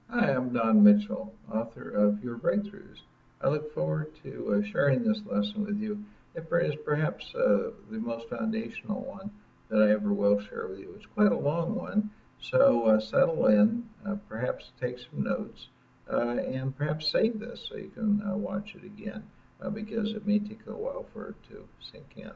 Hi, I'm Don Mitchell, author of Your Breakthroughs. I look forward to sharing this lesson with you. It is perhaps the most foundational one that I ever will share with you. It's quite a long one, so settle in, perhaps take some notes, and perhaps save this so you can watch it again because it may take a while for it to sink in.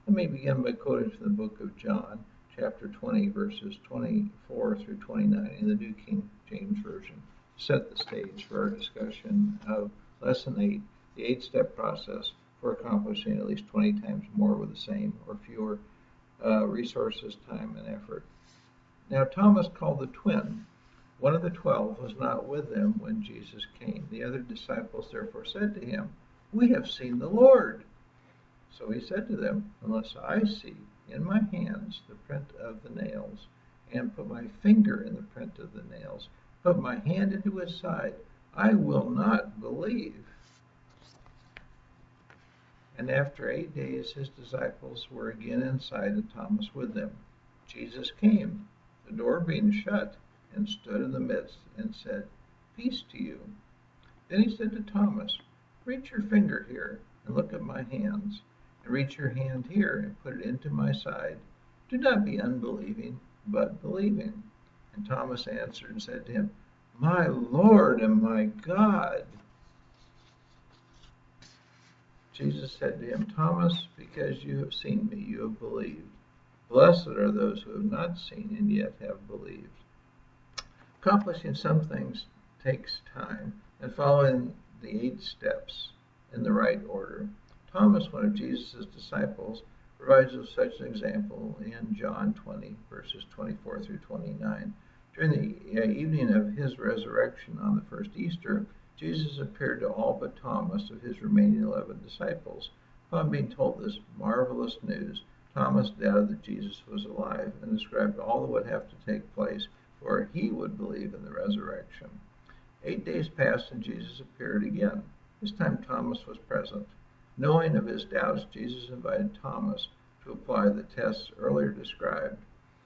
Let me begin by quoting from the book of John, chapter 20, verses 24 through 29 in the New King James Version. Set the stage for our discussion of Lesson 8, the 8-step process for accomplishing at least 20 times more with the same or fewer resources, time, and effort. Now, Thomas, called the twin, one of the 12, was not with them when Jesus came. The other disciples therefore said to him, "We have seen the Lord." So he said to them, "Unless I see in my hands the print of the nails, and put my finger in the print of the nails, put my hand into his side, I will not believe." And after 8 days his disciples were again inside, and Thomas with them. Jesus came, the door being shut, and stood in the midst, and said, "Peace to you." Then he said to Thomas, "Reach your finger here, and look at my hands, and reach your hand here, and put it into my side. Do not be unbelieving, but believing." And Thomas answered and said to him, "My Lord and my God." Jesus said to him, "Thomas, because you have seen me, you have believed. Blessed are those who have not seen and yet have believed." Accomplishing some things takes time, and following the 8 steps in the right order. Thomas, one of Jesus' disciples, provides us such an example in John 20, verses 24 through 29. During the evening of his resurrection on the first Easter, Jesus appeared to all but Thomas of his remaining 11 disciples. Upon being told this marvelous news, Thomas doubted that Jesus was alive and described all that would have to take place for he would believe in the resurrection. 8 days passed and Jesus appeared again. This time Thomas was present. Knowing of his doubts, Jesus invited Thomas to apply the tests earlier described.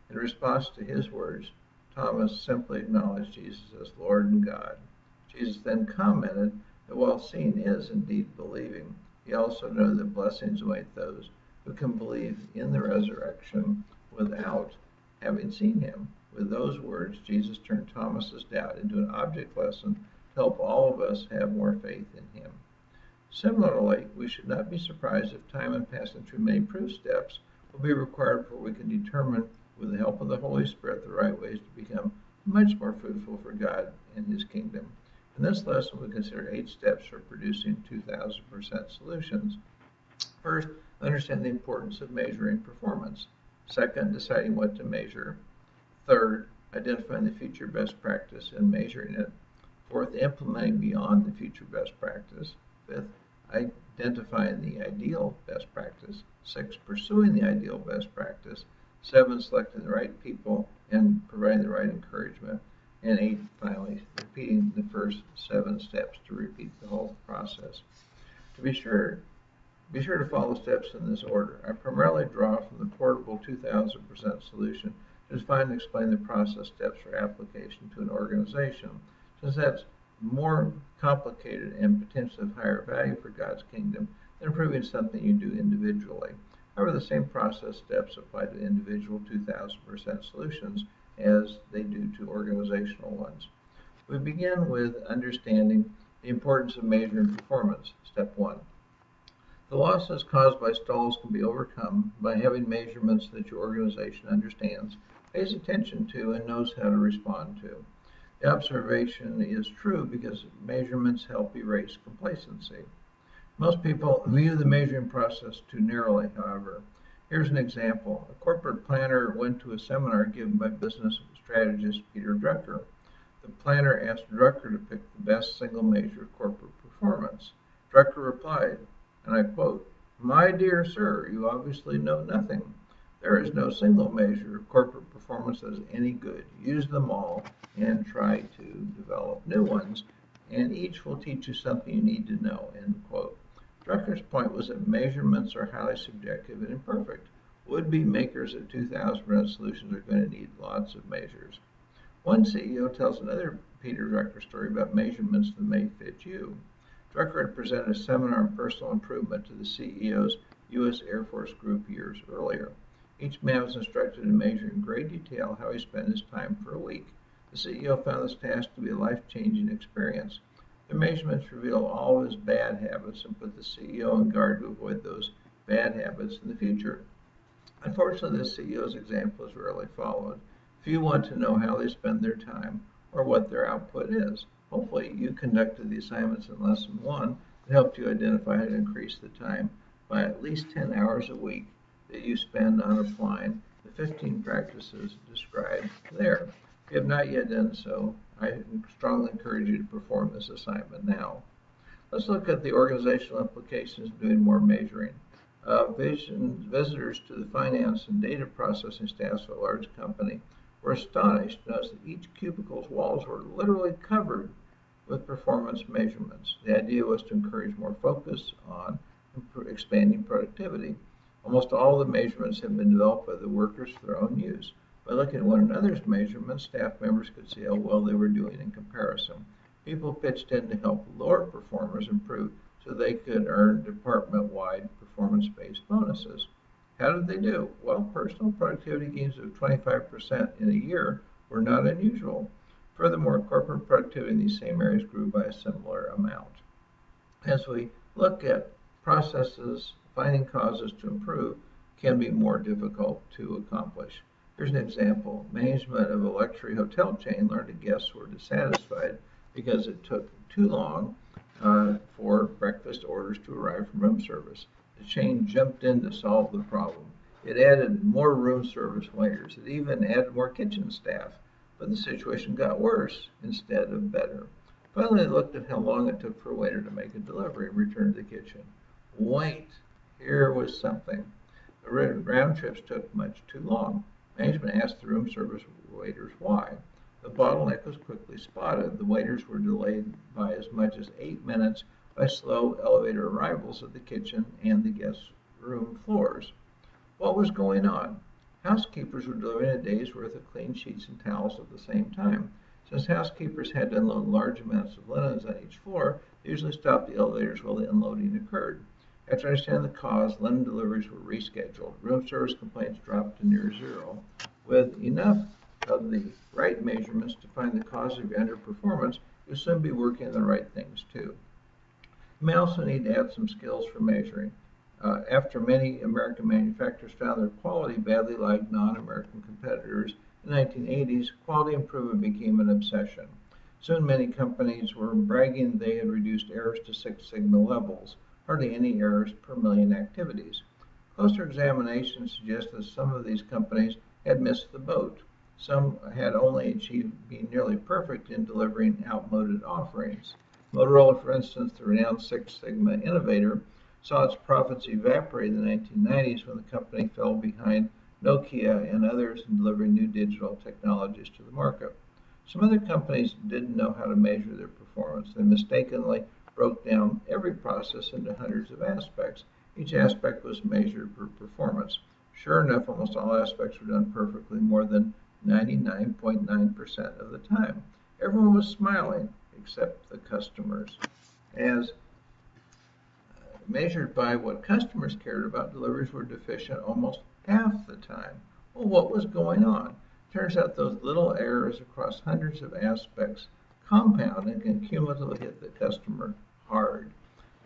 In response to his words, Thomas simply acknowledged Jesus as Lord and God. Jesus then commented that while seeing is indeed believing, he also knows that blessings await those who can believe in the resurrection without having seen him. With those words, Jesus turned Thomas's doubt into an object lesson to help all of us have more faith in him. Similarly, we should not be surprised if time in passing through many proof steps will be required before we can determine, with the help of the Holy Spirit, the right ways to become much more fruitful for God and his kingdom. In this lesson, we consider 8 steps for producing 2,000% solutions. First, understand the importance of measuring performance. Second, deciding what to measure. Third, identifying the future best practice and measuring it. Fourth, implementing beyond the future best practice. Fifth, identifying the ideal best practice. Sixth, pursuing the ideal best practice. Seven, selecting the right people and providing the right encouragement. And 8, finally, repeating the first 7 steps to repeat the whole process. To be sure to follow steps in this order. I primarily draw from the portable 2000% solution to define and explain the process steps for application to an organization, since that's more complicated and potentially of higher value for God's kingdom than improving something you do individually. However, the same process steps apply to individual 2000% solutions as they do to organizational ones. We begin with understanding the importance of measuring performance. Step 1. The losses caused by stalls can be overcome by having measurements that your organization understands, pays attention to, and knows how to respond to. The observation is true because measurements help erase complacency. Most people view the measuring process too narrowly, however. Here's an example. A corporate planner went to a seminar given by business strategist Peter Drucker. The planner asked Drucker to pick the best single measure of corporate performance. Drucker replied, and I quote, "My dear sir, you obviously know nothing. There is no single measure of corporate performance that is any good. Use them all and try to develop new ones, and each will teach you something you need to know," end quote. Drucker's point was that measurements are highly subjective and imperfect. Would-be makers of 2000% solutions are going to need lots of measures. One CEO tells another Peter Drucker story about measurements that may fit you. Drucker had presented a seminar on personal improvement to the CEO's U.S. Air Force group years earlier. Each man was instructed to measure in great detail how he spent his time for a week. The CEO found this task to be a life-changing experience. The measurements reveal all of his bad habits and put the CEO on guard to avoid those bad habits in the future. Unfortunately, the CEO's example is rarely followed. Few want to know how they spend their time or what their output is. Hopefully, you conducted the assignments in Lesson 1 that helped you identify how to increase the time by at least 10 hours a week that you spend on applying the 15 practices described there. If you have not yet done so, I strongly encourage you to perform this assignment now. Let's look at the organizational implications of doing more measuring. Visitors to the finance and data processing staffs of a large company were astonished to notice that each cubicle's walls were literally covered with performance measurements. The idea was to encourage more focus on expanding productivity. Almost all the measurements have been developed by the workers for their own use. By looking at one another's measurements, staff members could see how well they were doing in comparison. People pitched in to help lower performers improve so they could earn department-wide performance-based bonuses. How did they do? Well, personal productivity gains of 25% in a year were not unusual. Furthermore, corporate productivity in these same areas grew by a similar amount. As we look at processes, finding causes to improve can be more difficult to accomplish. Here's an example. Management of a luxury hotel chain learned that guests were dissatisfied because it took too long for breakfast orders to arrive from room service. The chain jumped in to solve the problem. It added more room service waiters. It even added more kitchen staff. But the situation got worse instead of better. Finally, they looked at how long it took for a waiter to make a delivery and return to the kitchen. Wait, here was something. The round trips took much too long. Management asked the room service waiters why. The bottleneck was quickly spotted. The waiters were delayed by as much as 8 minutes by slow elevator arrivals at the kitchen and the guest room floors. What was going on? Housekeepers were delivering a day's worth of clean sheets and towels at the same time. Since housekeepers had to unload large amounts of linens on each floor, they usually stopped the elevators while the unloading occurred. After understanding the cause, linen deliveries were rescheduled. Room service complaints dropped to near zero. With enough of the right measurements to find the cause of your underperformance, you'll soon be working on the right things too. You may also need to add some skills for measuring. After many American manufacturers found their quality badly lagged non-American competitors in the 1980s, quality improvement became an obsession. Soon many companies were bragging they had reduced errors to Six Sigma levels, hardly any errors per million activities. Closer examination suggests that some of these companies had missed the boat. Some had only achieved being nearly perfect in delivering outmoded offerings. Motorola, for instance, the renowned Six Sigma innovator, saw its profits evaporate in the 1990s when the company fell behind Nokia and others in delivering new digital technologies to the market. Some other companies didn't know how to measure their performance. They mistakenly broke down every process into hundreds of aspects. Each aspect was measured for performance. Sure enough, almost all aspects were done perfectly more than 99.9% of the time. Everyone was smiling except the customers. As measured by what customers cared about, deliveries were deficient almost half the time. Well, what was going on? Turns out those little errors across hundreds of aspects compound and can cumulatively hit the customer hard.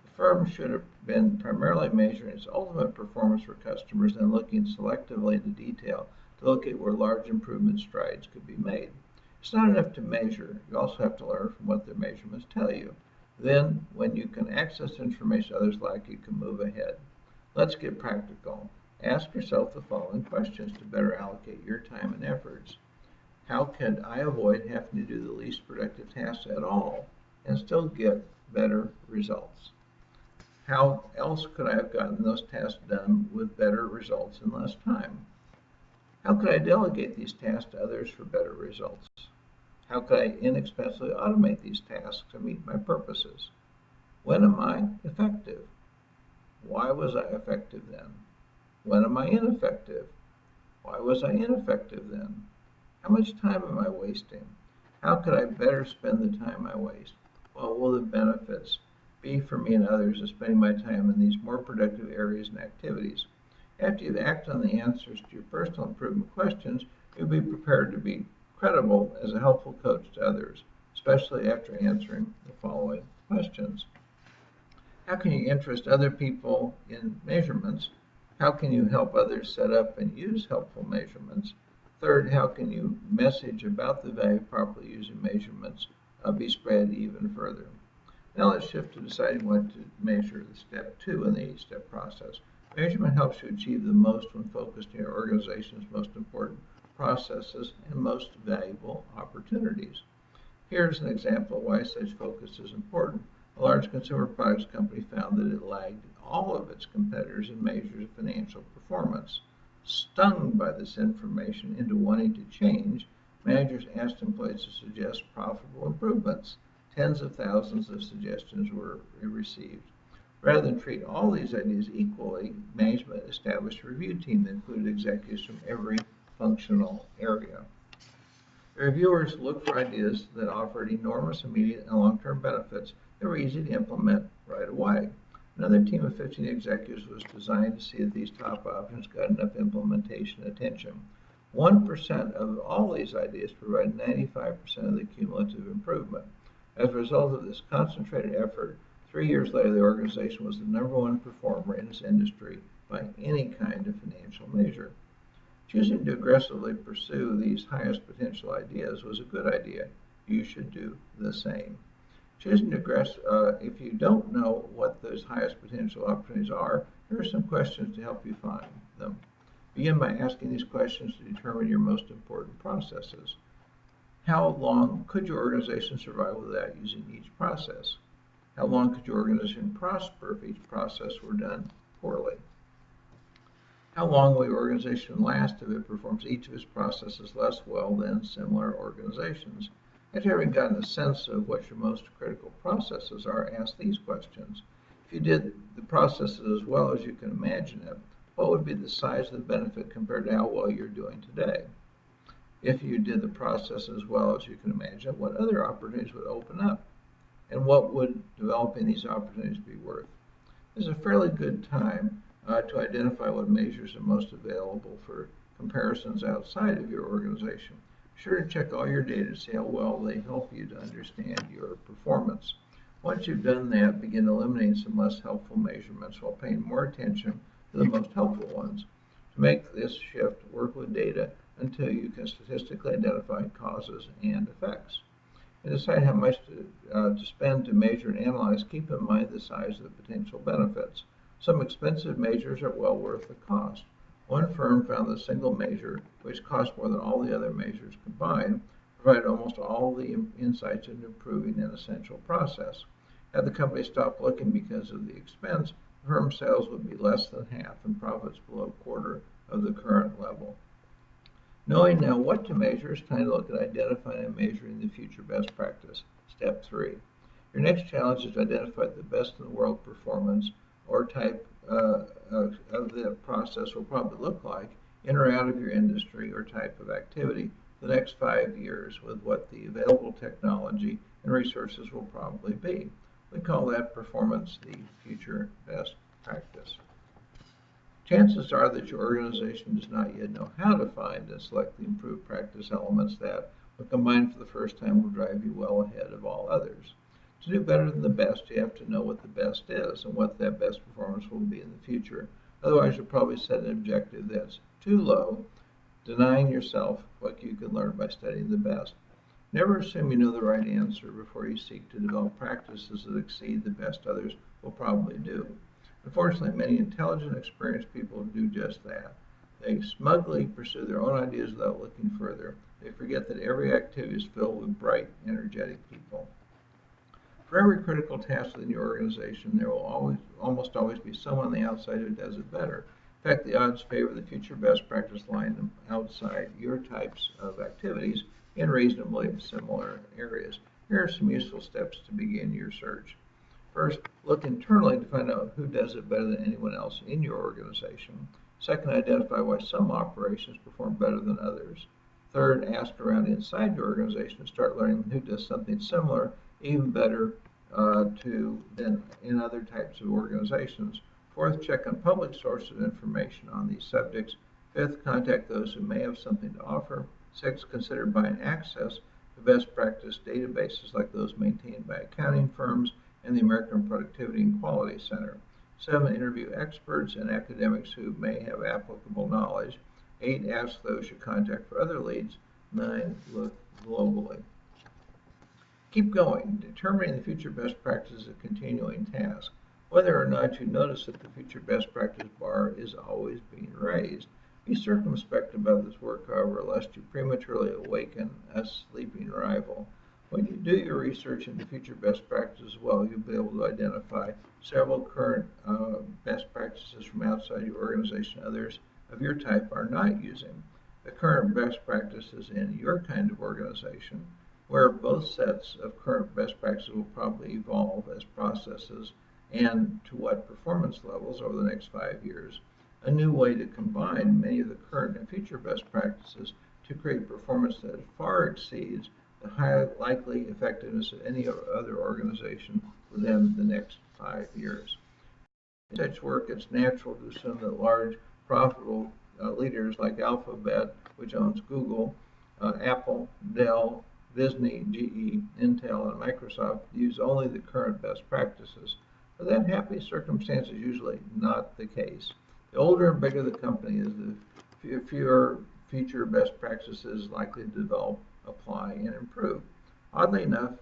The firm should have been primarily measuring its ultimate performance for customers and looking selectively into detail to locate where large improvement strides could be made. It's not enough to measure. You also have to learn from what their measurements tell you. Then, when you can access information others lack, you can move ahead. Let's get practical. Ask yourself the following questions to better allocate your time and efforts. How can I avoid having to do the least productive tasks at all and still get better results? How else could I have gotten those tasks done with better results in less time? How could I delegate these tasks to others for better results? How could I inexpensively automate these tasks to meet my purposes? When am I effective? Why was I effective then? When am I ineffective? Why was I ineffective then? How much time am I wasting? How could I better spend the time I waste? What will the benefits be for me and others of spending my time in these more productive areas and activities? After you've acted on the answers to your personal improvement questions, you'll be prepared to be credible as a helpful coach to others, especially after answering the following questions. How can you interest other people in measurements? How can you help others set up and use helpful measurements? Third, how can you message about the value of properly using measurements be spread even further? Now let's shift to deciding what to measure, the step 2 in the 8-step process. Measurement helps you achieve the most when focused on your organization's most important processes and most valuable opportunities. Here's an example of why such focus is important. A large consumer products company found that it lagged all of its competitors in measures of financial performance. Stung by this information into wanting to change, managers asked employees to suggest profitable improvements. Tens of thousands of suggestions were received. Rather than treat all these ideas equally, management established a review team that included executives from every functional area. The reviewers looked for ideas that offered enormous immediate and long-term benefits that were easy to implement right away. Another team of 15 executives was designed to see if these top options got enough implementation attention. 1% of all these ideas provided 95% of the cumulative improvement. As a result of this concentrated effort, 3 years later, the organization was the #1 performer in its industry by any kind of financial measure. Choosing to aggressively pursue these highest potential ideas was a good idea. You should do the same. Choosing to if you don't know what those highest potential opportunities are, here are some questions to help you find them. Begin by asking these questions to determine your most important processes. How long could your organization survive without using each process? How long could your organization prosper if each process were done poorly? How long will your organization last if it performs each of its processes less well than similar organizations? After having gotten a sense of what your most critical processes are, ask these questions. If you did the processes as well as you can imagine it, what would be the size of the benefit compared to how well you're doing today? If you did the process as well as you can imagine, what other opportunities would open up? And what would developing these opportunities be worth? This is a fairly good time to identify what measures are most available for comparisons outside of your organization. Be sure to check all your data to see how well they help you to understand your performance. Once you've done that, begin eliminating some less helpful measurements while paying more attention to the most helpful ones. To make this shift, work with data until you can statistically identify causes and effects. And decide how much to spend to measure and analyze. Keep in mind the size of the potential benefits. Some expensive measures are well worth the cost. One firm found that a single measure, which cost more than all the other measures combined, provided almost all the insights into improving an essential process. Had the company stopped looking because of the expense, the firm's sales would be less than half and profits below a quarter of the current level. Knowing now what to measure, it's time to look at identifying and measuring the future best practice. Step 3. Your next challenge is to identify the best in the world performance or type of the process will probably look like in or out of your industry or type of activity for the next 5 years with what the available technology and resources will probably be. We call that performance the future best practice. Chances are that your organization does not yet know how to find and select the improved practice elements that, when combined for the first time, will drive you well ahead of all others. To do better than the best, you have to know what the best is and what that best performance will be in the future. Otherwise, you'll probably set an objective that's too low, denying yourself what you can learn by studying the best. Never assume you know the right answer before you seek to develop practices that exceed the best others will probably do. Unfortunately, many intelligent, experienced people do just that. They smugly pursue their own ideas without looking further. They forget that every activity is filled with bright, energetic people. For every critical task within your organization, there will almost always be someone on the outside who does it better. In fact, the odds favor the future best practice lying outside your types of activities in reasonably similar areas. Here are some useful steps to begin your search. First, look internally to find out who does it better than anyone else in your organization. Second, identify why some operations perform better than others. Third, ask around inside your organization and start learning who does something similar, even better than in other types of organizations. Fourth, check on public sources of information on these subjects. Fifth, contact those who may have something to offer. Sixth, consider buying access to best practice databases like those maintained by accounting firms and the American Productivity and Quality Center. Seven, interview experts and academics who may have applicable knowledge. Eight, ask those you contact for other leads. Nine, look globally. Keep going. Determining the future best practice is a continuing task. Whether or not you notice that the future best practice bar is always being raised. Be circumspect about this work, however, lest you prematurely awaken a sleeping rival. When you do your research into future best practices well, you'll be able to identify several current best practices from outside your organization others of your type are not using. The current best practices in your kind of organization, where both sets of current best practices will probably evolve as processes and to what performance levels over the next 5 years. A new way to combine many of the current and future best practices to create performance that far exceeds the high likely effectiveness of any other organization within the next 5 years. In such work, it's natural to assume that large, profitable leaders like Alphabet, which owns Google, Apple, Dell, Disney, GE, Intel, and Microsoft use only the current best practices. But that happy circumstance is usually not the case. The older and bigger the company is, the fewer future best practices likely to develop, apply, and improve. Oddly enough,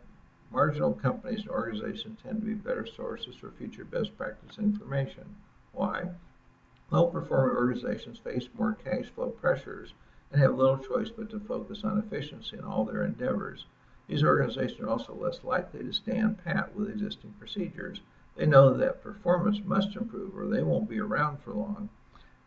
marginal companies and organizations tend to be better sources for future best practice information. Why? Low-performing organizations face more cash flow pressures and have little choice but to focus on efficiency in all their endeavors. These organizations are also less likely to stand pat with existing procedures. They know that performance must improve or they won't be around for long.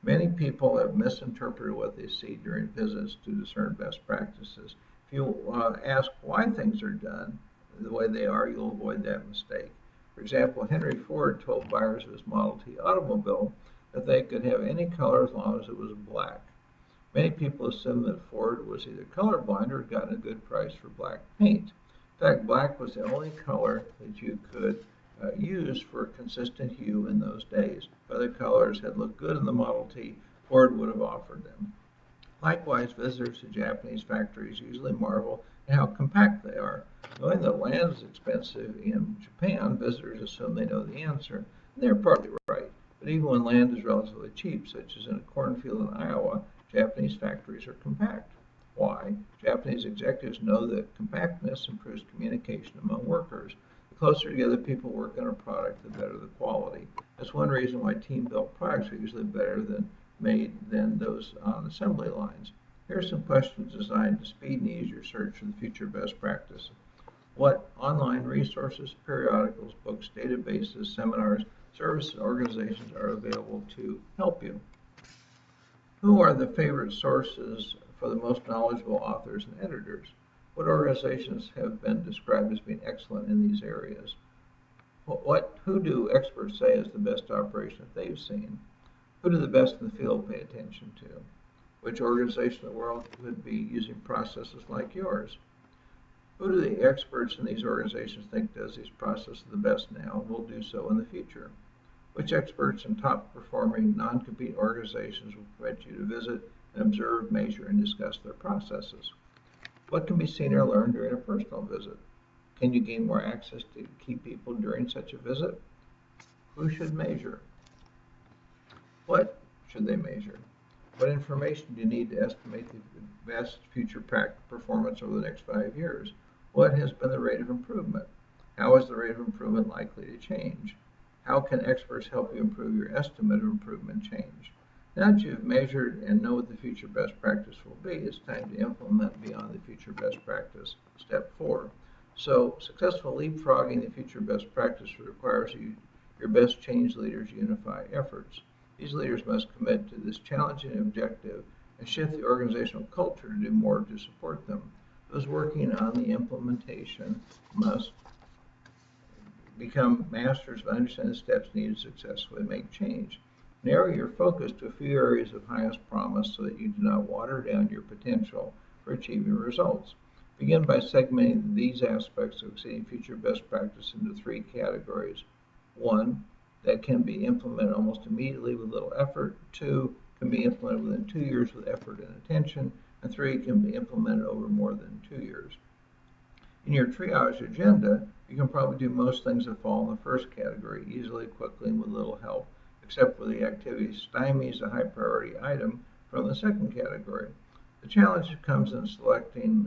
Many people have misinterpreted what they see during visits to discern best practices. If you ask why things are done the way they are, you'll avoid that mistake. For example, Henry Ford told buyers of his Model T automobile that they could have any color as long as it was black. Many people assumed that Ford was either colorblind or had gotten a good price for black paint. In fact, black was the only color that you could use for a consistent hue in those days. If other colors had looked good in the Model T, Ford would have offered them. Likewise, visitors to Japanese factories usually marvel at how compact they are. Knowing that land is expensive in Japan, visitors assume they know the answer, and they're partly right. But even when land is relatively cheap, such as in a cornfield in Iowa, Japanese factories are compact. Why? Japanese executives know that compactness improves communication among workers. The closer together people work on a product, the better the quality. That's one reason why team-built products are usually better than those on assembly lines. Here are some questions designed to speed and ease your search for the future best practice. What online resources, periodicals, books, databases, seminars, services, and organizations are available to help you? Who are the favorite sources for the most knowledgeable authors and editors? What organizations have been described as being excellent in these areas? Who do experts say is the best operation that they've seen? Who do the best in the field pay attention to? Which organization in the world could be using processes like yours? Who do the experts in these organizations think does these processes the best now and will do so in the future? Which experts in top-performing non-compete organizations will permit you to visit and observe, measure, and discuss their processes? What can be seen or learned during a personal visit? Can you gain more access to key people during such a visit? Who should measure? What should they measure? What information do you need to estimate the best future performance over the next 5 years? What has been the rate of improvement? How is the rate of improvement likely to change? How can experts help you improve your estimate of improvement change? Now that you've measured and know what the future best practice will be, it's time to implement beyond the future best practice, step 4. So successful leapfrogging the future best practice requires your best change leaders unify efforts. These leaders must commit to this challenging objective and shift the organizational culture to do more to support them. Those working on the implementation must become masters of understanding the steps needed to successfully make change. Narrow your focus to a few areas of highest promise so that you do not water down your potential for achieving results. Begin by segmenting these aspects of exceeding future best practice into three categories. One, that can be implemented almost immediately with little effort. Two, can be implemented within 2 years with effort and attention. And three, can be implemented over more than 2 years. In your triage agenda, you can probably do most things that fall in the first category easily, quickly, and with little help, except for the activity stymies a high priority item from the second category. The challenge comes in selecting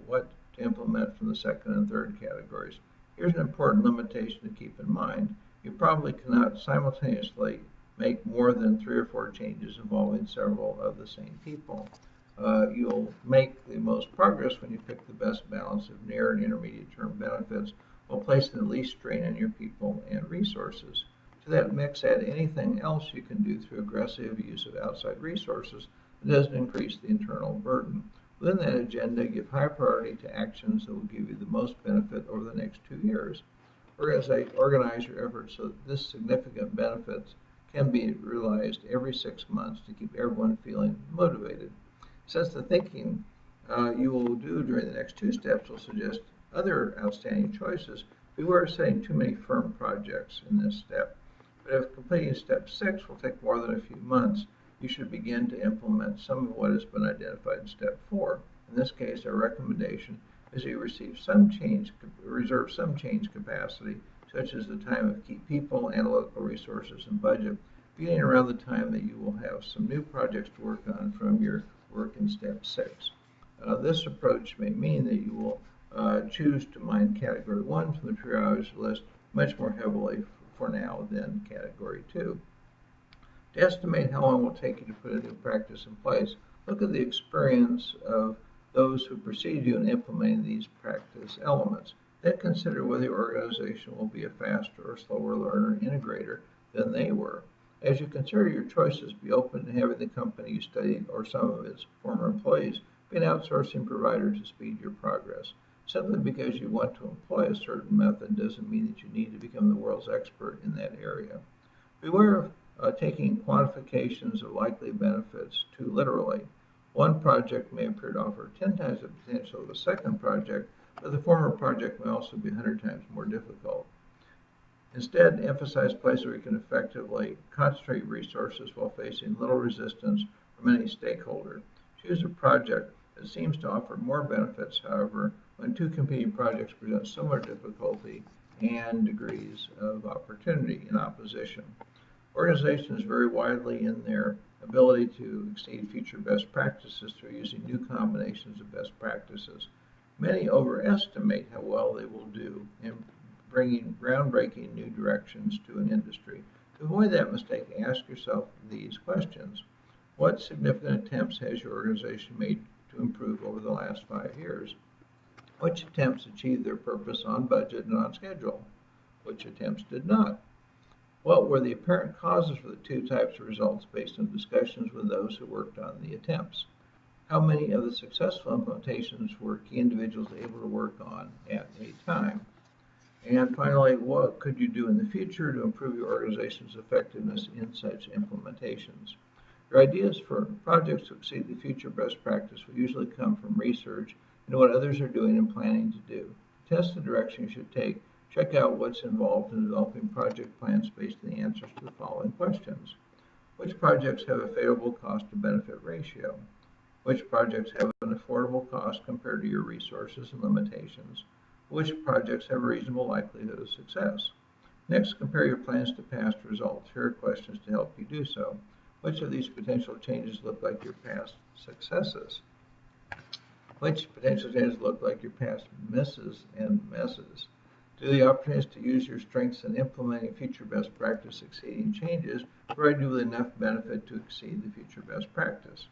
what to implement from the second and third categories. Here's an important limitation to keep in mind. You probably cannot simultaneously make more than 3 or 4 changes involving several of the same people. You'll make the most progress when you pick the best balance of near and intermediate term benefits while placing the least strain on your people and resources. To that mix, add anything else you can do through aggressive use of outside resources that doesn't increase the internal burden. Within that agenda, give high priority to actions that will give you the most benefit over the next 2 years. Organize your efforts so that this significant benefits can be realized every 6 months to keep everyone feeling motivated. Since the thinking you will do during the next 2 steps will suggest other outstanding choices, beware of setting too many firm projects in this step. But if completing step 6 will take more than a few months, you should begin to implement some of what has been identified in step 4. In this case, our recommendation is that you reserve some change capacity, such as the time of key people, analytical resources, and budget, beginning around the time that you will have some new projects to work on from your work in step 6. This approach may mean that you will choose to mine category 1 from the triage list much more heavily for now than category 2. To estimate how long it will take you to put a new practice in place, look at the experience of those who preceded you in implementing these practice elements. Then consider whether your organization will be a faster or slower learner integrator than they were. As you consider your choices, be open to having the company you studied or some of its former employees be an outsourcing provider to speed your progress. Simply because you want to employ a certain method doesn't mean that you need to become the world's expert in that area. Beware of taking quantifications of likely benefits too literally. One project may appear to offer 10 times the potential of a second project, but the former project may also be 100 times more difficult. Instead, emphasize places where you can effectively concentrate resources while facing little resistance from any stakeholder. Choose a project that seems to offer more benefits, however, when 2 competing projects present similar difficulty and degrees of opportunity in opposition. Organizations vary widely in their ability to exceed future best practices through using new combinations of best practices. Many overestimate how well they will do in bringing groundbreaking new directions to an industry. To avoid that mistake, ask yourself these questions. What significant attempts has your organization made to improve over the last 5 years? Which attempts achieved their purpose on budget and on schedule? Which attempts did not? What were the apparent causes for the 2 types of results based on discussions with those who worked on the attempts? How many of the successful implementations were key individuals able to work on at a time? And finally, what could you do in the future to improve your organization's effectiveness in such implementations? Your ideas for projects to exceed the future best practice will usually come from research into what others are doing and planning to do. To test the direction you should take, check out what's involved in developing project plans based on the answers to the following questions. Which projects have a favorable cost to benefit ratio? Which projects have an affordable cost compared to your resources and limitations? Which projects have a reasonable likelihood of success? Next, compare your plans to past results. Here are questions to help you do so. Which of these potential changes look like your past successes? Which potential changes look like your past misses and messes? Do the opportunities to use your strengths in implementing future best practice exceeding changes provide you with enough benefit to exceed the future best practice?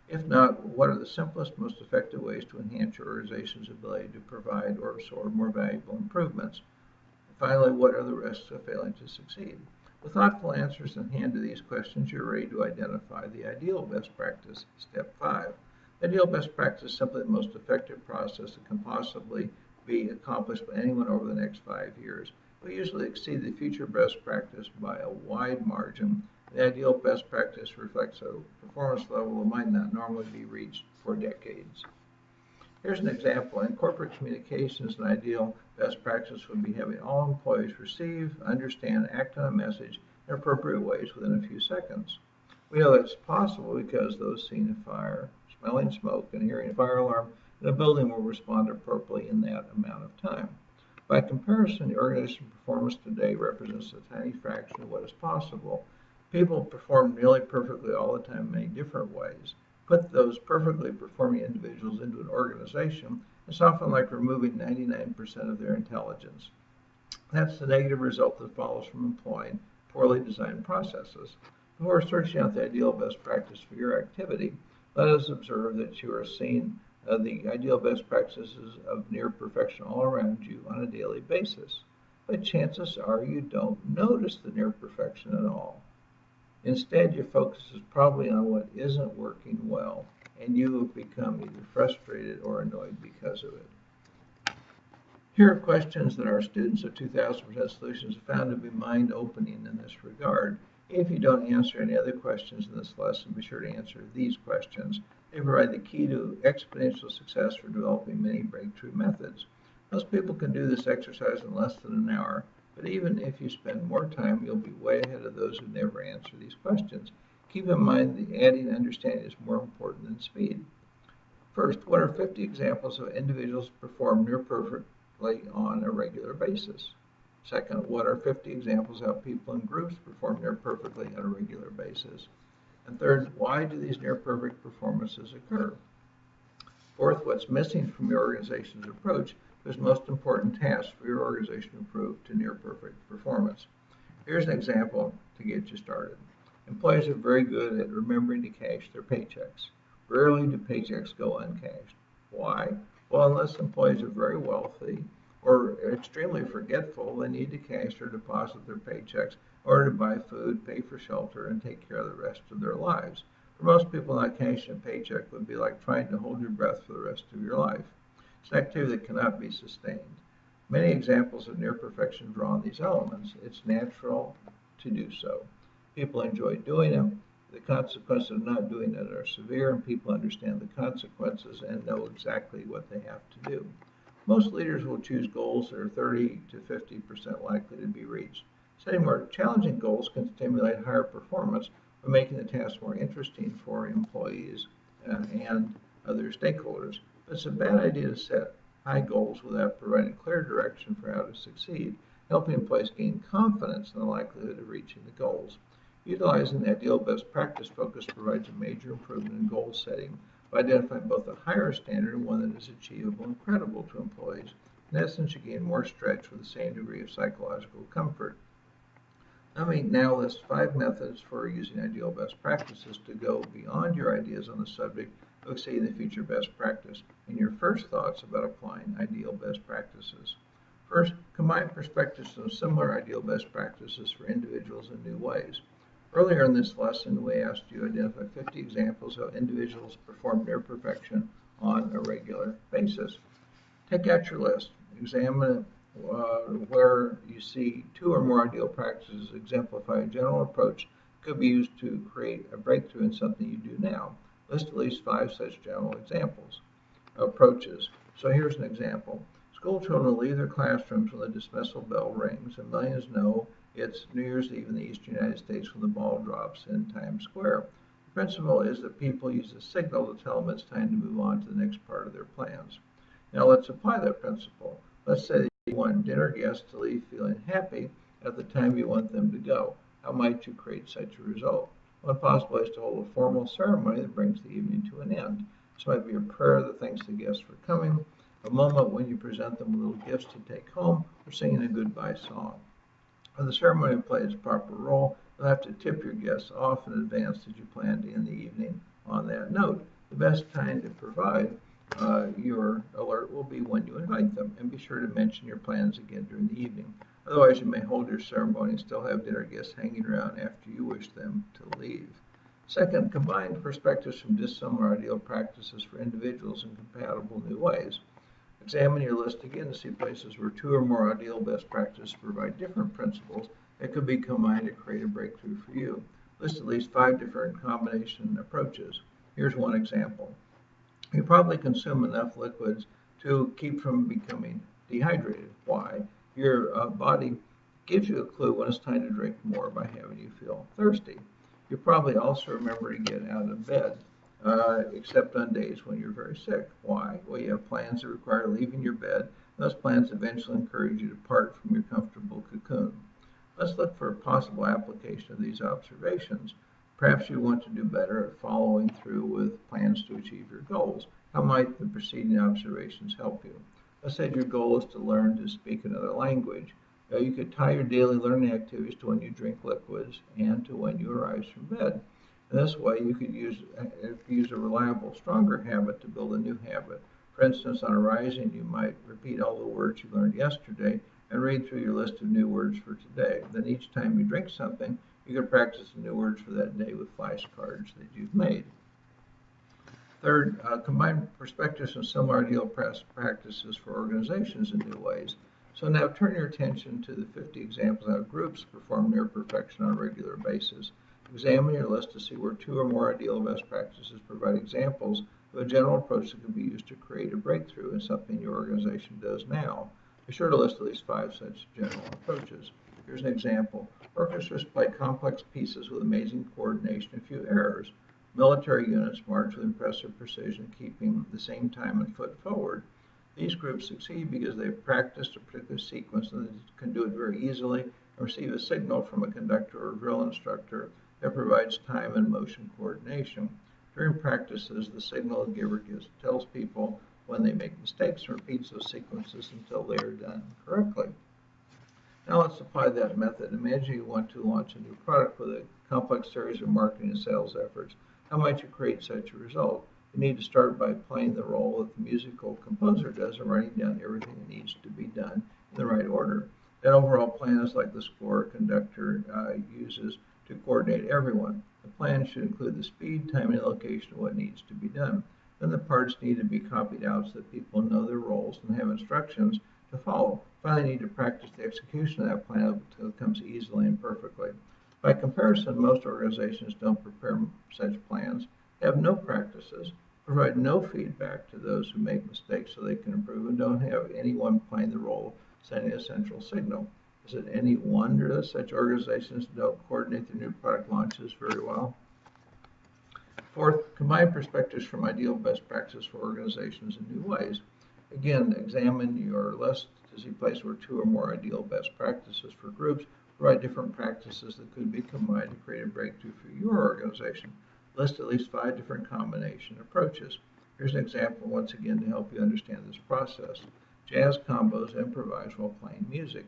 If not, what are the simplest, most effective ways to enhance your organization's ability to provide or absorb more valuable improvements? And finally, what are the risks of failing to succeed? With thoughtful answers in hand to these questions, you're ready to identify the ideal best practice, step 5. The ideal best practice is simply the most effective process that can possibly be accomplished by anyone over the next 5 years. We usually exceed the future best practice by a wide margin. The ideal best practice reflects a performance level that might not normally be reached for decades. Here's an example. In corporate communications, an ideal best practice would be having all employees receive, understand, act on a message in appropriate ways within a few seconds. We know that's possible because those seeing a fire, smelling smoke, and hearing a fire alarm in a building will respond appropriately in that amount of time. By comparison, the organization performance today represents a tiny fraction of what is possible. People perform nearly perfectly all the time in many different ways. Put those perfectly performing individuals into an organization, it's often like removing 99% of their intelligence. That's the negative result that follows from employing poorly designed processes. Before searching out the ideal best practice for your activity, let us observe that you are seeing the ideal best practices of near perfection all around you on a daily basis. But chances are you don't notice the near perfection at all. Instead, your focus is probably on what isn't working well, and you have become either frustrated or annoyed because of it. Here are questions that our students of 2000% Solutions have found to be mind-opening in this regard. If you don't answer any other questions in this lesson, be sure to answer these questions. They provide the key to exponential success for developing many breakthrough methods. Most people can do this exercise in less than an hour, but even if you spend more time, you'll be way ahead of those who never answer these questions. Keep in mind that adding understanding is more important than speed. First, what are 50 examples of individuals perform near perfectly on a regular basis? Second, what are 50 examples of how people in groups perform near perfectly on a regular basis? And third, why do these near perfect performances occur? Fourth, what's missing from your organization's approach is most important task for your organization to improve to near perfect performance. Here's an example to get you started. Employees are very good at remembering to cash their paychecks. Rarely do paychecks go uncashed. Why? Well, unless employees are very wealthy or extremely forgetful, they need to cash or deposit their paychecks in order to buy food, pay for shelter, and take care of the rest of their lives. For most people, not cashing a paycheck would be like trying to hold your breath for the rest of your life. It's an activity that cannot be sustained. Many examples of near perfection draw on these elements. It's natural to do so. People enjoy doing them. The consequences of not doing it are severe, and people understand the consequences and know exactly what they have to do. Most leaders will choose goals that are 30 to 50% likely to be reached. Setting more challenging goals can stimulate higher performance by making the task more interesting for employees and other stakeholders. But it's a bad idea to set high goals without providing clear direction for how to succeed, helping employees gain confidence in the likelihood of reaching the goals. Utilizing the ideal best practice focus provides a major improvement in goal setting by identifying both a higher standard and one that is achievable and credible to employees. In essence, you gain more stretch with the same degree of psychological comfort. Let me now list 5 methods for using ideal best practices to go beyond your ideas on the subject of exceeding the future best practice and your first thoughts about applying ideal best practices. First, combine perspectives of similar ideal best practices for individuals in new ways. Earlier in this lesson, we asked you to identify 50 examples of individuals perform near perfection on a regular basis. Take out your list. Examine where you see 2 or more ideal practices exemplify a general approach that could be used to create a breakthrough in something you do now. List at least 5 such general approaches. So here's an example. School children leave their classrooms when the dismissal bell rings, and millions know it's New Year's Eve in the eastern United States when the ball drops in Times Square. The principle is that people use a signal to tell them it's time to move on to the next part of their plans. Now let's apply that principle. Let's say that you want dinner guests to leave feeling happy at the time you want them to go. How might you create such a result? One possible is to hold a formal ceremony that brings the evening to an end. This might be a prayer that thanks the guests for coming, a moment when you present them with little gifts to take home, or singing a goodbye song. When the ceremony plays its proper role, you'll have to tip your guests off in advance that you plan to end the evening on that note. The best time to provide your alert will be when you invite them, and be sure to mention your plans again during the evening. Otherwise, you may hold your ceremony and still have dinner guests hanging around after you wish them to leave. Second, combine perspectives from dissimilar ideal practices for individuals in compatible new ways. Examine your list again to see places where 2 or more ideal best practices provide different principles that could be combined to create a breakthrough for you. List at least 5 different combination approaches. Here's one example. You probably consume enough liquids to keep from becoming dehydrated. Why? Your body gives you a clue when it's time to drink more by having you feel thirsty. You probably also remember to get out of bed, except on days when you're very sick. Why? Well, you have plans that require leaving your bed. Those plans eventually encourage you to part from your comfortable cocoon. Let's look for a possible application of these observations. Perhaps you want to do better at following through with plans to achieve your goals. How might the preceding observations help you? Let's say your goal is to learn to speak another language. You could tie your daily learning activities to when you drink liquids and to when you arise from bed. In this way, you could use a reliable, stronger habit to build a new habit. For instance, on arising, you might repeat all the words you learned yesterday and read through your list of new words for today. Then each time you drink something, you can practice the new words for that day with flashcards that you've made. Third, combine perspectives from similar ideal practices for organizations in new ways. So now turn your attention to the 50 examples of how groups perform near perfection on a regular basis. Examine your list to see where 2 or more ideal best practices provide examples of a general approach that can be used to create a breakthrough in something your organization does now. Be sure to list at least 5 such general approaches. Here's an example. Orchestras play complex pieces with amazing coordination and few errors. Military units march with impressive precision, keeping the same time and foot forward. These groups succeed because they've practiced a particular sequence and can do it very easily and receive a signal from a conductor or drill instructor that provides time and motion coordination. During practices, the signal giver tells people when they make mistakes and repeats those sequences until they are done correctly. Now let's apply that method. Imagine you want to launch a new product with a complex series of marketing and sales efforts. How might you create such a result? You need to start by playing the role that the musical composer does and writing down everything that needs to be done in the right order. That overall plan is like the score a conductor uses to coordinate everyone. The plan should include the speed, timing, and location of what needs to be done. Then the parts need to be copied out so that people know their roles and have instructions to follow. Finally, need to practice the execution of that plan until it comes easily and perfectly. By comparison, most organizations don't prepare such plans, have no practices, provide no feedback to those who make mistakes so they can improve, and don't have anyone playing the role of sending a central signal. Is it any wonder that such organizations don't coordinate their new product launches very well? Fourth, combine perspectives from ideal best practices for organizations in new ways. Again, examine your list to see places where 2 or more ideal best practices for groups provide different practices that could be combined to create a breakthrough for your organization. List at least 5 different combination approaches. Here's an example once again to help you understand this process. Jazz combos improvise while playing music.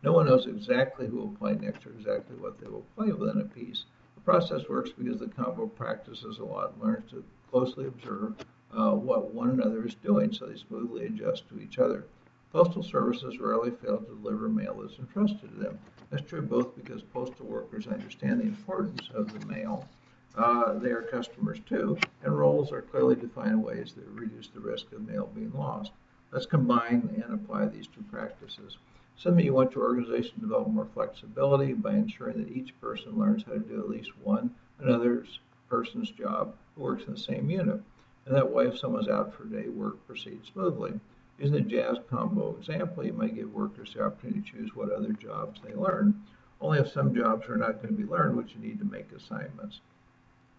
No one knows exactly who will play next or exactly what they will play within a piece. The process works because the combo practices a lot and learns to closely observe what one another is doing so they smoothly adjust to each other. Postal services rarely fail to deliver mail that's entrusted to them. That's true both because postal workers understand the importance of the mail. They are customers too, and roles are clearly defined in ways that reduce the risk of mail being lost. Let's combine and apply these 2 practices. Some of you want your organization to develop more flexibility by ensuring that each person learns how to do at least one another person's job who works in the same unit. And that way, if someone's out for a day, work proceeds smoothly. Using the jazz combo example, you might give workers the opportunity to choose what other jobs they learn. Only if some jobs are not going to be learned would you need to make assignments.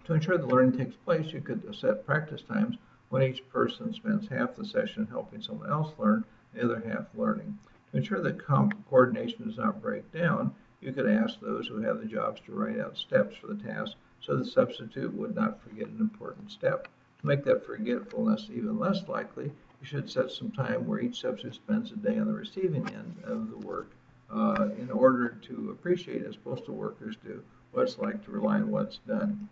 To ensure the learning takes place, you could set practice times when each person spends half the session helping someone else learn, and the other half learning. To ensure that coordination does not break down, you could ask those who have the jobs to write out steps for the task so the substitute would not forget an important step. To make that forgetfulness even less likely, you should set some time where each substitute spends a day on the receiving end of the work in order to appreciate, as postal workers do, what it's like to rely on what's done.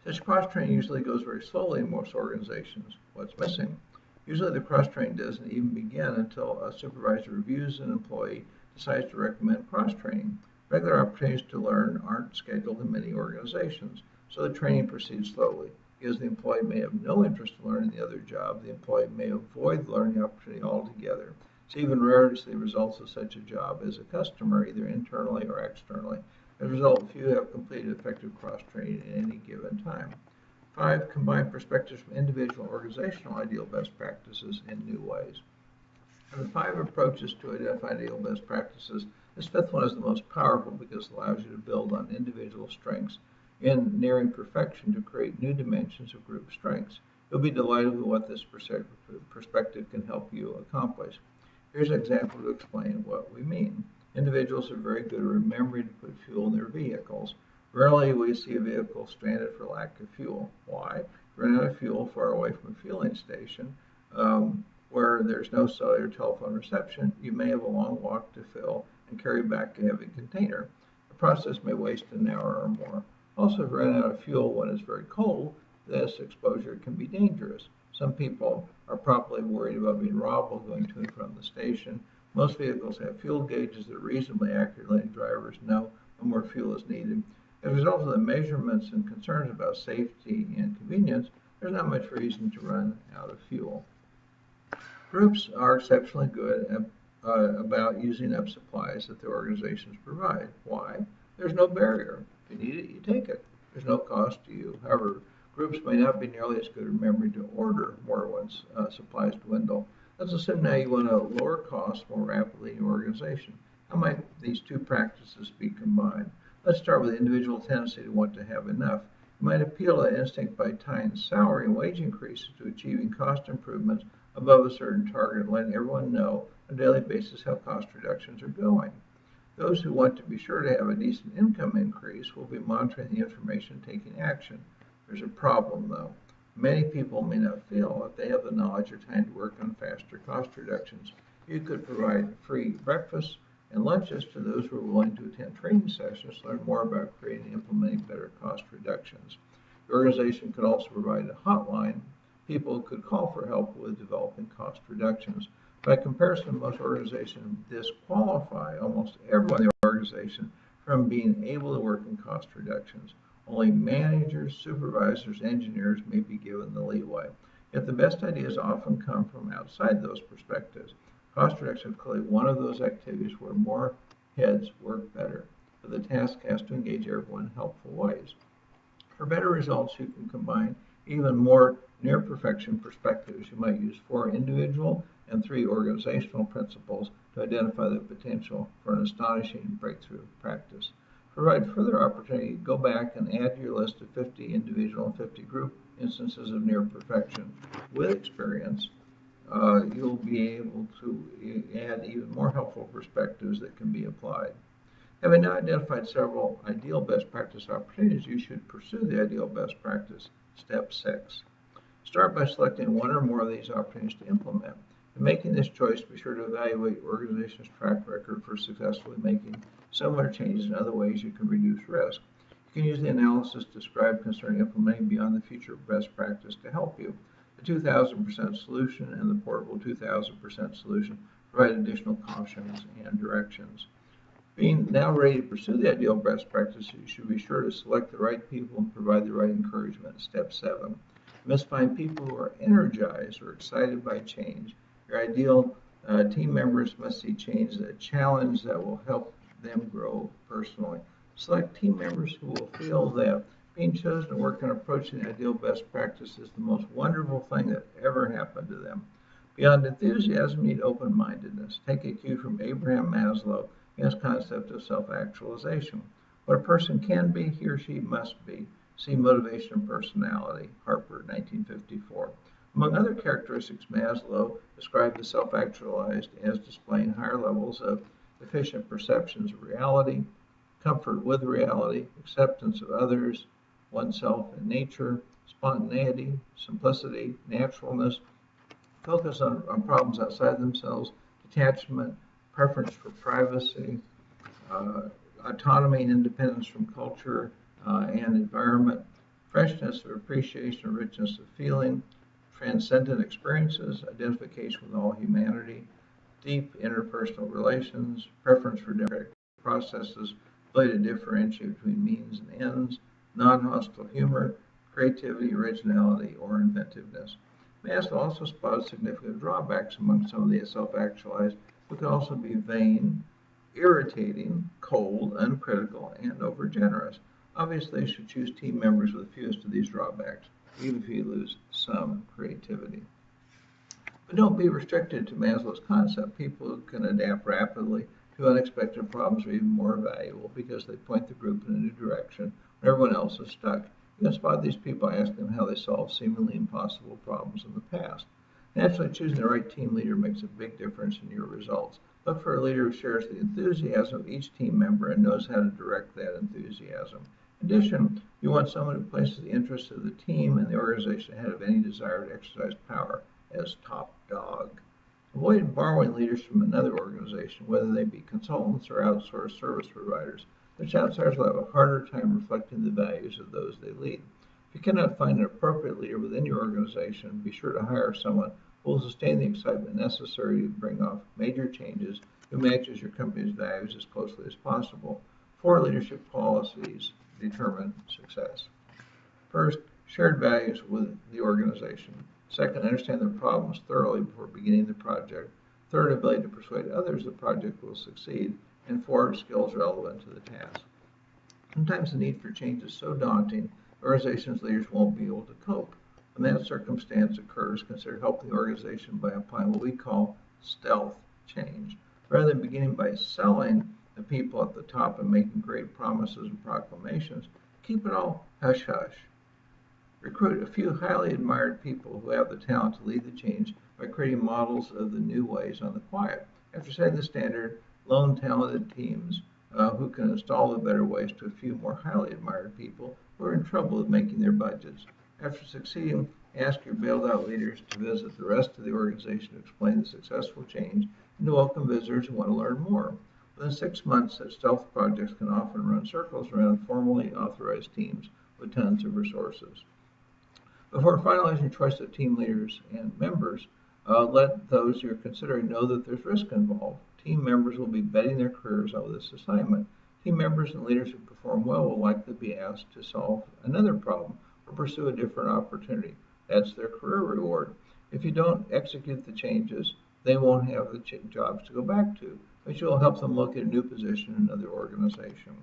Such cross-training usually goes very slowly in most organizations. What's missing? Usually the cross-training doesn't even begin until a supervisor reviews an employee, decides to recommend cross-training. Regular opportunities to learn aren't scheduled in many organizations, so the training proceeds slowly. Because the employee may have no interest in learning the other job, the employee may avoid the learning opportunity altogether. It's even rare to see the results of such a job as a customer, either internally or externally. As a result, few have completed effective cross-training at any given time. 5, combine perspectives from individual and organizational ideal best practices in new ways. And the 5 approaches to identify ideal best practices, this 5th one is the most powerful because it allows you to build on individual strengths in nearing perfection to create new dimensions of group strengths. You'll be delighted with what this perspective can help you accomplish. Here's an example to explain what we mean. Individuals are very good at remembering to put fuel in their vehicles. Rarely we see a vehicle stranded for lack of fuel. Why? If you run out of fuel far away from a fueling station, where there's no cellular telephone reception, you may have a long walk to fill and carry back a heavy container. The process may waste an hour or more. Also, if you run out of fuel when it's very cold, this exposure can be dangerous. Some people are probably worried about being robbed while going to and from the station. Most vehicles have fuel gauges that reasonably accurately let drivers know when more fuel is needed. As a result of the measurements and concerns about safety and convenience, there's not much reason to run out of fuel. Groups are exceptionally good about using up supplies that their organizations provide. Why? There's no barrier. If you need it, you take it. There's no cost to you. However, groups may not be nearly as good at remembering to order more once supplies dwindle. Let's assume now you want to lower costs more rapidly in your organization. How might these 2 practices be combined? Let's start with the individual tendency to want to have enough. You might appeal to that instinct by tying salary and wage increases to achieving cost improvements above a certain target and letting everyone know on a daily basis how cost reductions are going. Those who want to be sure to have a decent income increase will be monitoring the information and taking action. There's a problem, though. Many people may not feel that they have the knowledge or time to work on faster cost reductions. You could provide free breakfasts and lunches to those who are willing to attend training sessions to learn more about creating and implementing better cost reductions. The organization could also provide a hotline. People could call for help with developing cost reductions. By comparison, most organizations disqualify almost everyone in the organization from being able to work in cost reductions. Only managers, supervisors, engineers may be given the leeway. Yet the best ideas often come from outside those perspectives. Cost reduction is clearly one of those activities where more heads work better, but the task has to engage everyone in helpful ways. For better results, you can combine even more near-perfection perspectives. You might use 4 individual and 3 organizational principles to identify the potential for an astonishing breakthrough practice. To provide further opportunity, go back and add to your list of 50 individual and 50 group instances of near perfection. With experience, you'll be able to add even more helpful perspectives that can be applied. Having now identified several ideal best practice opportunities, you should pursue the ideal best practice. Step 6. Start by selecting one or more of these opportunities to implement. In making this choice, be sure to evaluate your organization's track record for successfully making similar changes in other ways you can reduce risk. You can use the analysis described concerning implementing beyond the future best practice to help you. The 2000% solution and the portable 2000% solution provide additional cautions and directions. Being now ready to pursue the ideal best practice, you should be sure to select the right people and provide the right encouragement. Step 7. You must find people who are energized or excited by change. Your ideal team members must see change as a challenge that will help them grow personally. Select team members who will feel that being chosen to work on approaching the ideal best practice is the most wonderful thing that ever happened to them. Beyond enthusiasm, you need open-mindedness. Take a cue from Abraham Maslow and his concept of self-actualization. What a person can be, he or she must be. See Motivation and Personality, Harper, 1954. Among other characteristics, Maslow described the self-actualized as displaying higher levels of efficient perceptions of reality, comfort with reality, acceptance of others, oneself and nature, spontaneity, simplicity, naturalness, focus on problems outside themselves, detachment, preference for privacy, autonomy and independence from culture and environment, freshness of appreciation or richness of feeling, transcendent experiences, identification with all humanity, deep interpersonal relations, preference for democratic processes, ability to differentiate between means and ends, non-hostile humor, creativity, originality, or inventiveness. Maslow also spotted significant drawbacks among some of the self-actualized, who can also be vain, irritating, cold, uncritical, and overgenerous. Obviously, you should choose team members with fewest of these drawbacks. even if you lose some creativity. But don't be restricted to Maslow's concept. People who can adapt rapidly to unexpected problems are even more valuable because they point the group in a new direction when everyone else is stuck. You can spot these people by asking them how they solved seemingly impossible problems in the past. Naturally, choosing the right team leader makes a big difference in your results. Look for a leader who shares the enthusiasm of each team member and knows how to direct that enthusiasm. In addition, you want someone who places the interests of the team and the organization ahead of any desire to exercise power as top dog. Avoid borrowing leaders from another organization, whether they be consultants or outsourced service providers. Such outsiders will have a harder time reflecting the values of those they lead. If you cannot find an appropriate leader within your organization, be sure to hire someone who will sustain the excitement necessary to bring off major changes, who matches your company's values as closely as possible. 4 leadership policies determine success. First, shared values with the organization. Second, understand their problems thoroughly before beginning the project. Third, ability to persuade others the project will succeed. And 4, skills relevant to the task. Sometimes the need for change is so daunting, organization's leaders won't be able to cope. When that circumstance occurs, consider helping the organization by applying what we call stealth change. Rather than beginning by selling the people at the top and making great promises and proclamations, keep it all hush-hush. Recruit a few highly admired people who have the talent to lead the change by creating models of the new ways on the quiet. After setting the standard, loan talented teams who can install the better ways to a few more highly admired people who are in trouble with making their budgets. After succeeding, ask your bailed out leaders to visit the rest of the organization to explain the successful change and to welcome visitors who want to learn more. Within 6 months, such stealth projects can often run circles around formally authorized teams with tons of resources. Before finalizing your choice of team leaders and members, let those you're considering know that there's risk involved. Team members will be betting their careers on this assignment. Team members and leaders who perform well will likely be asked to solve another problem or pursue a different opportunity. That's their career reward. If you don't execute the changes, they won't have the jobs to go back to, but you'll help them look at a new position in another organization.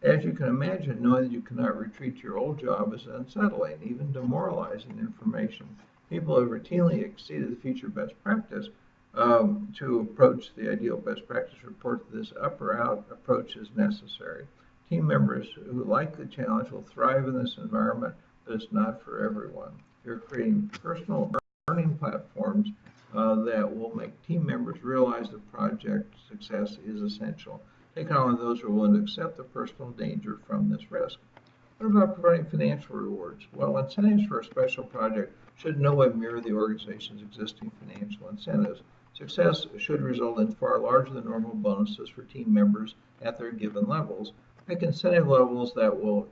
As you can imagine, knowing that you cannot retreat to your old job is unsettling, even demoralizing information. People have routinely exceeded the future best practice to approach the ideal best practice report that this up or out approach is necessary. Team members who like the challenge will thrive in this environment, but it's not for everyone. You're creating personal learning platforms that will make team members realize that project success is essential. Take on those who are willing to accept the personal danger from this risk. What about providing financial rewards? Well, incentives for a special project should in no way mirror the organization's existing financial incentives. Success should result in far larger than normal bonuses for team members at their given levels. Pick incentive levels that will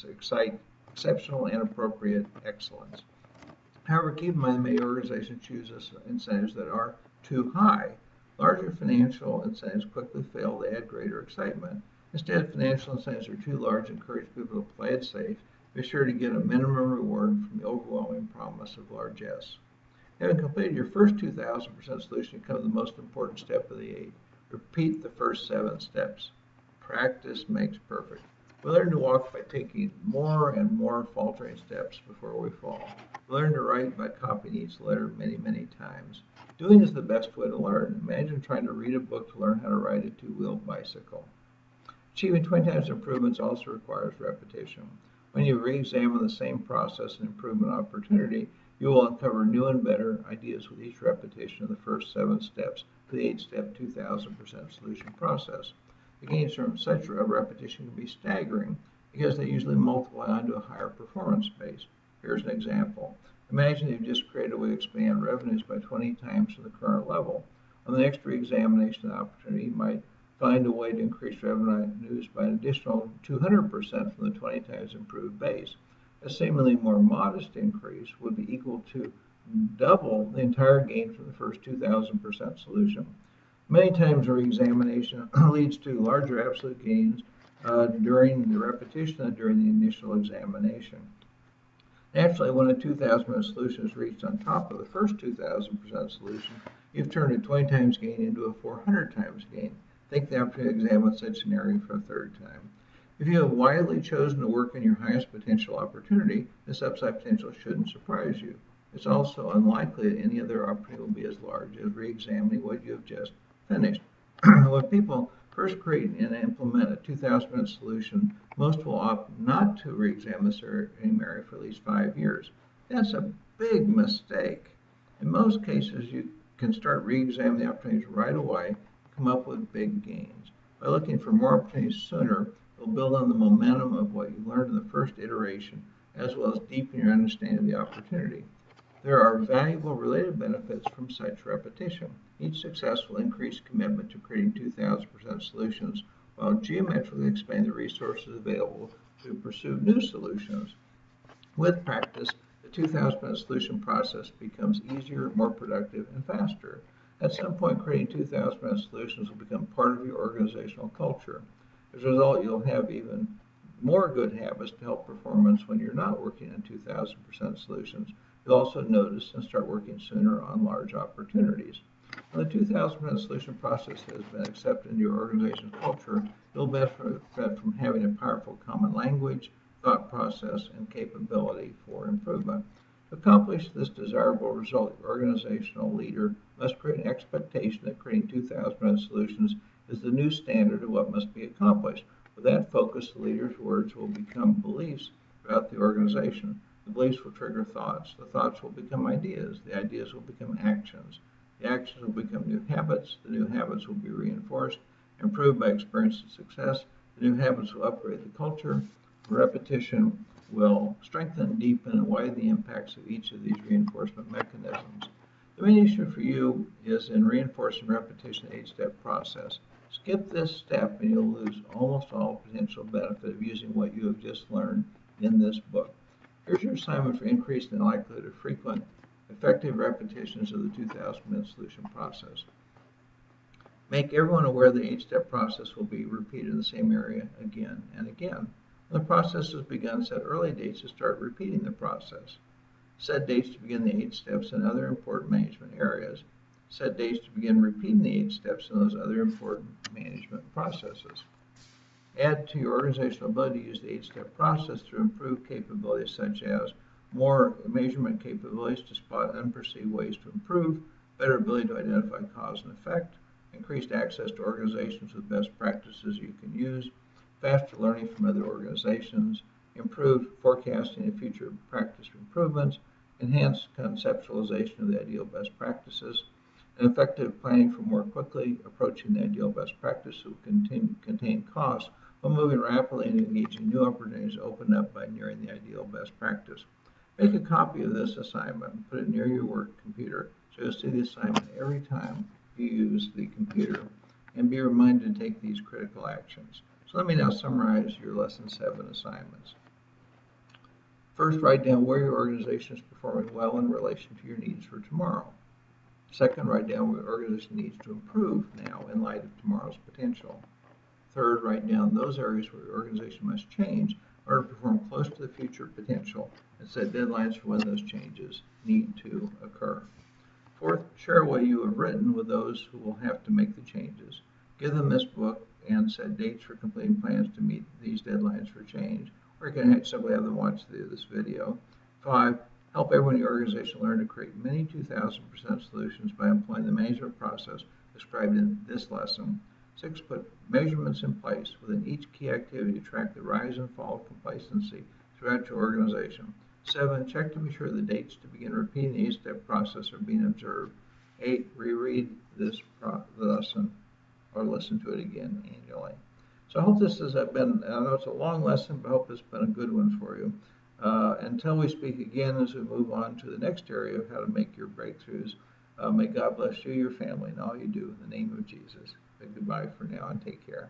excite exceptional and appropriate excellence. However, keep in mind that many organizations choose incentives that are too high. Larger financial incentives quickly fail to add greater excitement. Instead, financial incentives are too large and encourage people to play it safe. Be sure to get a minimum reward from the overwhelming promise of largesse. Having completed your first 2,000% solution, you come to the most important step of the 8. Repeat the first 7 steps. Practice makes perfect. We learn to walk by taking more and more faltering steps before we fall. We learn to write by copying each letter many, many times. Doing is the best way to learn. Imagine trying to read a book to learn how to ride a 2-wheel bicycle. Achieving 20 times improvements also requires repetition. When you re-examine the same process and improvement opportunity, you will uncover new and better ideas with each repetition of the first 7 steps to the 8-step 2,000% solution process. The gains from such a repetition can be staggering because they usually multiply onto a higher performance base. Here's an example. Imagine you've just created a way to expand revenues by 20 times from the current level. On the next re-examination of the opportunity, you might find a way to increase revenues by an additional 200% from the 20 times improved base. A seemingly more modest increase would be equal to double the entire gain from the first 2,000% solution. Many times re-examination leads to larger absolute gains during the repetition than during the initial examination. Naturally, when a 2,000% solution is reached on top of the first 2,000% solution, you've turned a 20 times gain into a 400 times gain. Take the opportunity to examine such an area for a third time. If you have widely chosen to work in your highest potential opportunity, this upside potential shouldn't surprise you. It's also unlikely that any other opportunity will be as large as re-examining what you have just finished. When people first create and implement a 2,000-minute solution, most will opt not to re-examine this area for at least 5 years. That's a big mistake. In most cases, you can start re-examining the opportunities right away and come up with big gains. By looking for more opportunities sooner, you'll build on the momentum of what you learned in the first iteration, as well as deepen your understanding of the opportunity. There are valuable related benefits from such repetition. Each successful increased commitment to creating 2,000% solutions while geometrically expanding the resources available to pursue new solutions. With practice, the 2,000% solution process becomes easier, more productive, and faster. At some point, creating 2,000% solutions will become part of your organizational culture. As a result, you'll have even more good habits to help performance when you're not working on 2,000% solutions. You'll also notice and start working sooner on large opportunities. When the 2,000% solution process has been accepted into your organization's culture, you'll benefit from having a powerful common language, thought process, and capability for improvement. To accomplish this desirable result, your organizational leader must create an expectation that creating 2,000% solutions is the new standard of what must be accomplished. With that focus, the leader's words will become beliefs throughout the organization. The beliefs will trigger thoughts. The thoughts will become ideas. The ideas will become actions. The actions will become new habits. The new habits will be reinforced, improved by experience and success. The new habits will upgrade the culture. Repetition will strengthen, deepen, and widen the impacts of each of these reinforcement mechanisms. The main issue for you is in reinforcing repetition 8-step process. Skip this step and you'll lose almost all potential benefit of using what you have just learned in this book. Here's your assignment for increasing the likelihood of frequent, effective repetitions of the 2,000-minute solution process. Make everyone aware the 8-step process will be repeated in the same area again and again. When the process has begun, set early dates to start repeating the process. Set dates to begin the 8 steps in other important management areas. Set dates to begin repeating the 8 steps in those other important management processes. Add to your organizational ability to use the 8-step process to improve capabilities such as more measurement capabilities to spot unperceived ways to improve, better ability to identify cause and effect, increased access to organizations with best practices you can use, faster learning from other organizations, improved forecasting of future practice improvements, enhanced conceptualization of the ideal best practices, and effective planning for more quickly approaching the ideal best practice will contain costs while moving rapidly and engaging new opportunities opened up by nearing the ideal best practice. Make a copy of this assignment and put it near your work computer so you'll see the assignment every time you use the computer and be reminded to take these critical actions. So let me now summarize your Lesson 7 assignments. First, write down where your organization is performing well in relation to your needs for tomorrow. Second, write down where your organization needs to improve now in light of tomorrow's potential. Third, write down those areas where your organization must change in order to perform close to the future potential and set deadlines for when those changes need to occur. Fourth, share what you have written with those who will have to make the changes. Give them this book and set dates for completing plans to meet these deadlines for change, or you can simply have them watch this video. 5, help everyone in your organization learn to create many 2,000% solutions by employing the management process described in this lesson. 6, put measurements in place within each key activity to track the rise and fall of complacency throughout your organization. 7, check to be sure the dates to begin repeating the 8-step process are being observed. 8, reread this lesson or listen to it again annually. So I hope this has been, I know it's a long lesson, but I hope it's been a good one for you. Until we speak again as we move on to the next area of how to make your breakthroughs, may God bless you, your family, and all you do in the name of Jesus. Goodbye for now and take care.